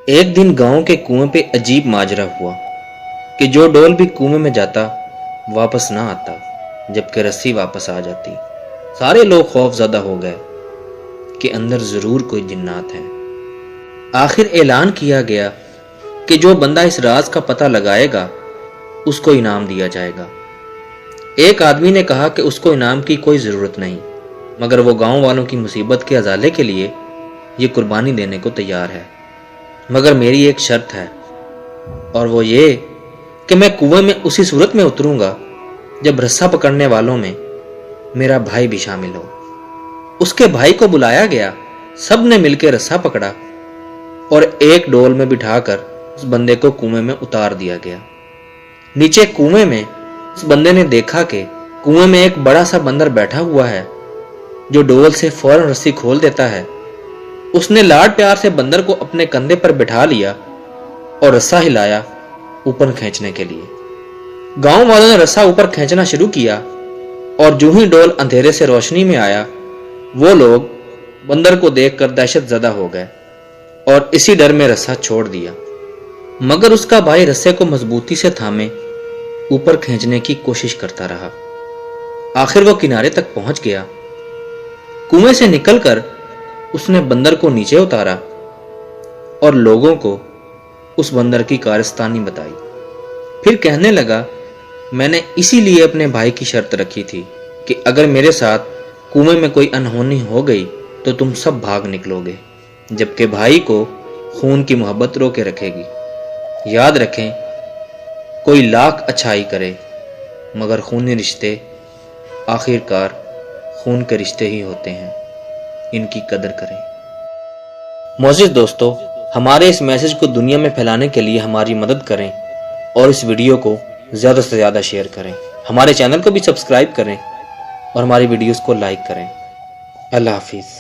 ایک دن گاؤں کے کنویں پہ عجیب ماجرا ہوا کہ جو ڈول بھی کنویں میں جاتا واپس نہ آتا، جبکہ رسی واپس آ جاتی۔ سارے لوگ خوف زدہ ہو گئے کہ اندر ضرور کوئی جنات ہے۔ آخر اعلان کیا گیا کہ جو بندہ اس راز کا پتہ لگائے گا اس کو انعام دیا جائے گا۔ ایک آدمی نے کہا کہ اس کو انعام کی کوئی ضرورت نہیں، مگر وہ گاؤں والوں کی مصیبت کے ازالے کے لیے یہ قربانی دینے کو تیار ہے، مگر میری ایک شرط ہے، اور وہ یہ کہ میں کنویں میں اسی صورت میں اتروں گا جب رسا پکڑنے والوں میں میرا بھائی بھی شامل ہو۔ اس کے بھائی کو بلایا گیا، سب نے مل کے رسا پکڑا اور ایک ڈول میں بٹھا کر اس بندے کو کنویں میں اتار دیا گیا۔ نیچے کنویں میں اس بندے نے دیکھا کہ کنویں میں ایک بڑا سا بندر بیٹھا ہوا ہے جو ڈول سے فوراً رسی کھول دیتا ہے۔ اس نے لاڈ پیار سے بندر کو اپنے کندھے پر بٹھا لیا اور رسا ہلایا اوپر کھینچنے کے لیے۔ گاؤں والوں نے رسا اوپر کھینچنا شروع کیا اور جو ہی ڈول اندھیرے سے روشنی میں آیا، وہ لوگ بندر کو دیکھ کر دہشت زدہ ہو گئے اور اسی ڈر میں رسا چھوڑ دیا، مگر اس کا بھائی رسے کو مضبوطی سے تھامے اوپر کھینچنے کی کوشش کرتا رہا۔ آخر وہ کنارے تک پہنچ گیا۔ کنویں سے نکل کر اس نے بندر کو نیچے اتارا اور لوگوں کو اس بندر کی کارستانی بتائی۔ پھر کہنے لگا، میں نے اسی لیے اپنے بھائی کی شرط رکھی تھی کہ اگر میرے ساتھ کنویں میں کوئی انہونی ہو گئی تو تم سب بھاگ نکلو گے، جبکہ بھائی کو خون کی محبت رو کے رکھے گی۔ یاد رکھیں، کوئی لاکھ اچھائی کرے مگر خونی رشتے آخر کار خون کے رشتے ہی ہوتے ہیں، ان کی قدر کریں۔ معزز دوستو، ہمارے اس میسج کو دنیا میں پھیلانے کے لیے ہماری مدد کریں اور اس ویڈیو کو زیادہ سے زیادہ شیئر کریں۔ ہمارے چینل کو بھی سبسکرائب کریں اور ہماری ویڈیوز کو لائک کریں۔ اللہ حافظ۔